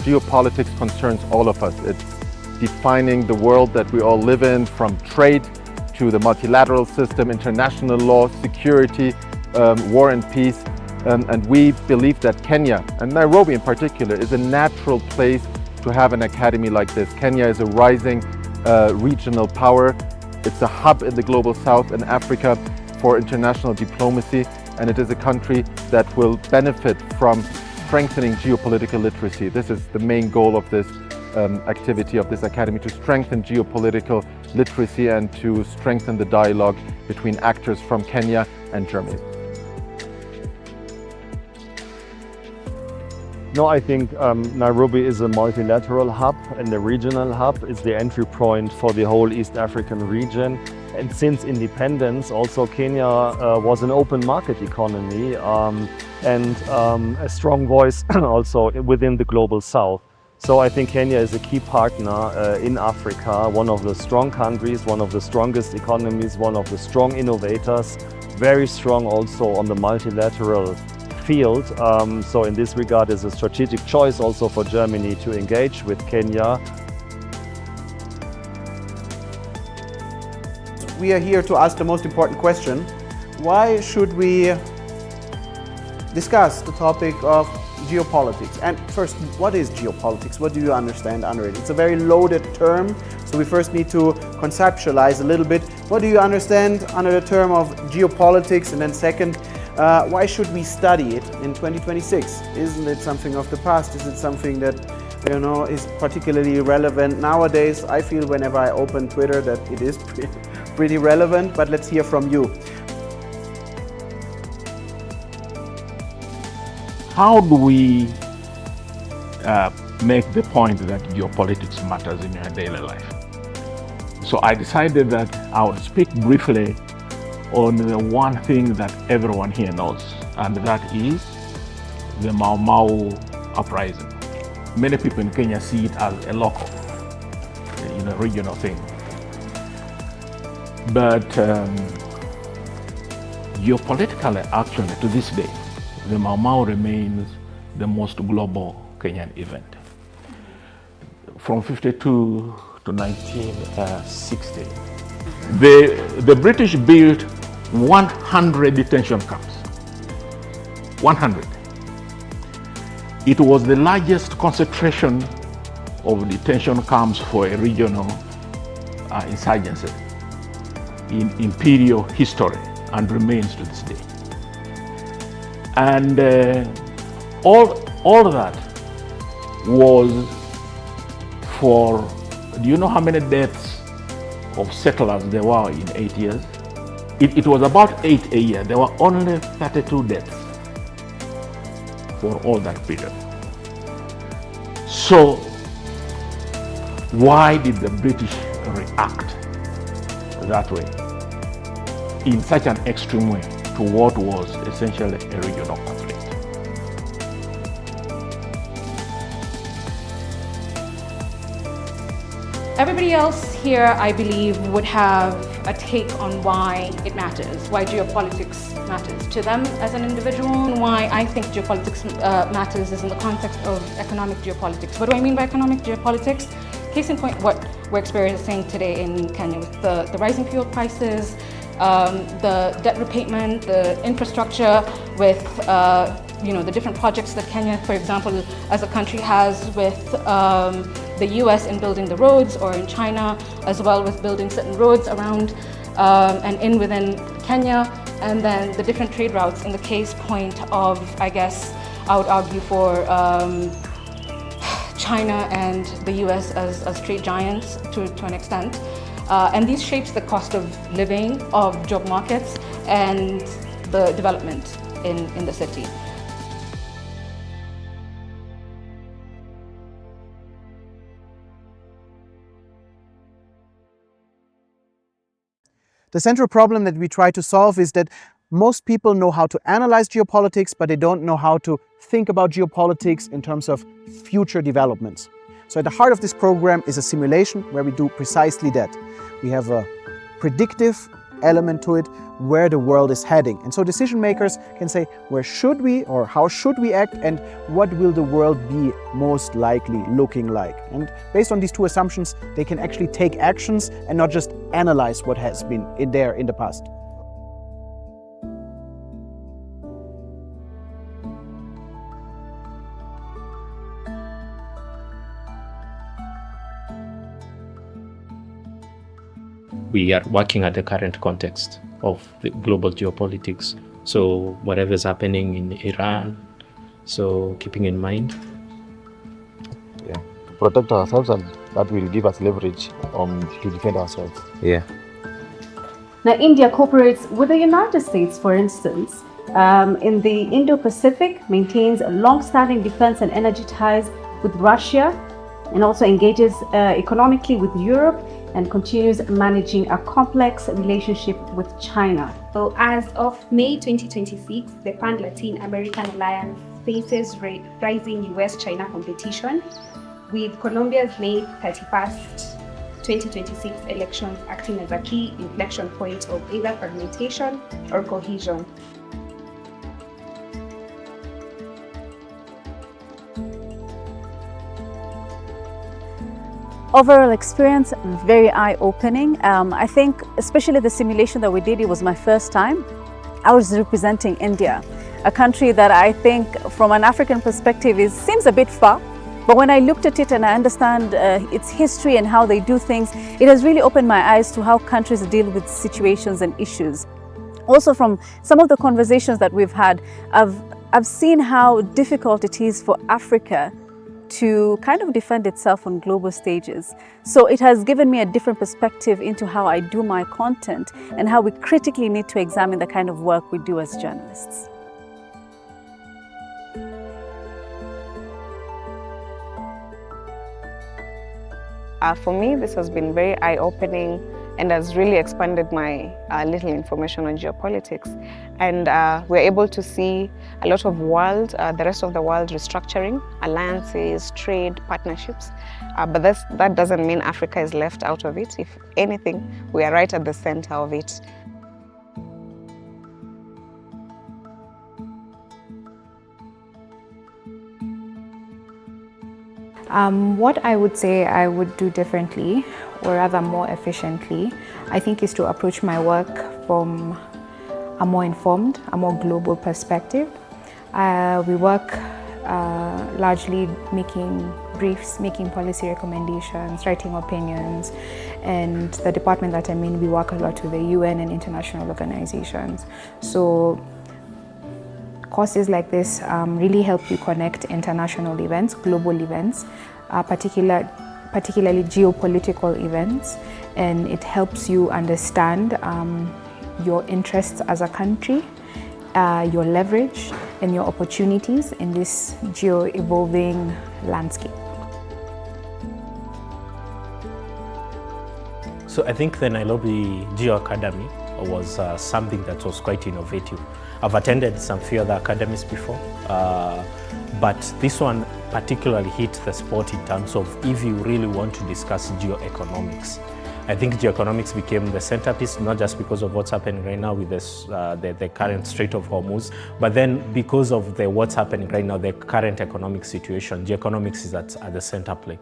geopolitics concerns all of us. It's defining the world that we all live in, from trade to the multilateral system, international law, security, war and peace. And we believe that Kenya, and Nairobi in particular, is a natural place to have an academy like this. Kenya is a rising regional power. It's a hub in the global south and Africa for international diplomacy, and it is a country that will benefit from strengthening geopolitical literacy. This is the main goal of this activity of this academy, to strengthen geopolitical literacy and to strengthen the dialogue between actors from Kenya and Germany. No, I think Nairobi is a multilateral hub and a regional hub. It's the entry point for the whole East African region. And since independence, also Kenya was an open market economy and a strong voice also within the global south. So I think Kenya is a key partner in Africa, one of the strong countries, one of the strongest economies, one of the strong innovators, very strong also on the multilateral field. So in this regard, it's a strategic choice also for Germany to engage with Kenya. We are here to ask the most important question. Why should we discuss the topic of geopolitics? And first, what is geopolitics? What do you understand under it? It's a very loaded term, so we first need to conceptualize a little bit. What do you understand under the term of geopolitics? And then second, why should we study it in 2026? Isn't it something of the past? Is it something that is particularly relevant nowadays? I feel whenever I open Twitter that it is pretty relevant, but let's hear from you. How do we make the point that geopolitics matters in your daily life? So I decided that I would speak briefly on the one thing that everyone here knows, and that is the Mau Mau uprising. Many people in Kenya see it as a local, regional thing. But geopolitically, actually, to this day, the Mau Mau remains the most global Kenyan event. From 52 to 1960, the British built 100 detention camps. 100. It was the largest concentration of detention camps for a regional insurgency in imperial history, and remains to this day. And all that was for, do you know how many deaths of settlers there were in 8 years? It was about 8 a year. There were only 32 deaths for all that period. So why did the British react that way, in such an extreme way, to what was essentially a regional conflict? Everybody else here, I believe, would have a take on why it matters, why geopolitics matters to them as an individual, and why I think geopolitics matters is in the context of economic geopolitics. What do I mean by economic geopolitics? Case in point, what we're experiencing today in Kenya with the rising fuel prices, the debt repayment, the infrastructure, with the different projects that Kenya, for example, as a country has with the US in building the roads, or in China as well with building certain roads around and within Kenya, and then the different trade routes in the case point of, I guess, I would argue for China and the US as trade giants to an extent. And these shapes the cost of living, of job markets, and the development in the city. The central problem that we try to solve is that most people know how to analyze geopolitics, but they don't know how to think about geopolitics in terms of future developments. So at the heart of this program is a simulation where we do precisely that. We have a predictive element to it, where the world is heading. And so decision makers can say, where should we or how should we act, and what will the world be most likely looking like? And based on these two assumptions, they can actually take actions and not just analyze what has been in the past. We are working at the current context of the global geopolitics. So whatever is happening in Iran, so keeping in mind. Yeah, to protect ourselves, and that will give us leverage to defend ourselves. Yeah. Now, India cooperates with the United States, for instance, in the Indo-Pacific, maintains long-standing defense and energy ties with Russia, and also engages economically with Europe, and continues managing a complex relationship with China. So as of May 2026, the Pan-Latin American Alliance faces rising US-China competition, with Colombia's May 31st, 2026 elections acting as a key inflection point of either fragmentation or cohesion. Overall experience, very eye-opening. I think especially the simulation that we did, it was my first time. I was representing India, a country that I think from an African perspective seems a bit far. But when I looked at it and I understand its history and how they do things, it has really opened my eyes to how countries deal with situations and issues. Also from some of the conversations that we've had, I've seen how difficult it is for Africa to kind of defend itself on global stages. So it has given me a different perspective into how I do my content and how we critically need to examine the kind of work we do as journalists. For me, this has been very eye-opening and has really expanded my little information on geopolitics. And we're able to see a lot of the rest of the world restructuring, alliances, trade, partnerships. But that doesn't mean Africa is left out of it. If anything, we are right at the center of it. What I would say I would do differently, or rather more efficiently, I think is to approach my work from a more informed, a more global perspective. We work largely making briefs, making policy recommendations, writing opinions, and the department that I'm in, we work a lot with the UN and international organizations. So courses like this really help you connect international events, global events, particularly geopolitical events, and it helps you understand your interests as a country, your leverage and your opportunities in this geo-evolving landscape. So I think the Nairobi Geo Academy was something that was quite innovative. I've attended some few other academies before, but this one particularly hit the spot in terms of if you really want to discuss geoeconomics. I think geoeconomics became the centerpiece, not just because of what's happening right now with this, the current Strait of Hormuz, but then because of what's happening right now, the current economic situation, geoeconomics is at the center play.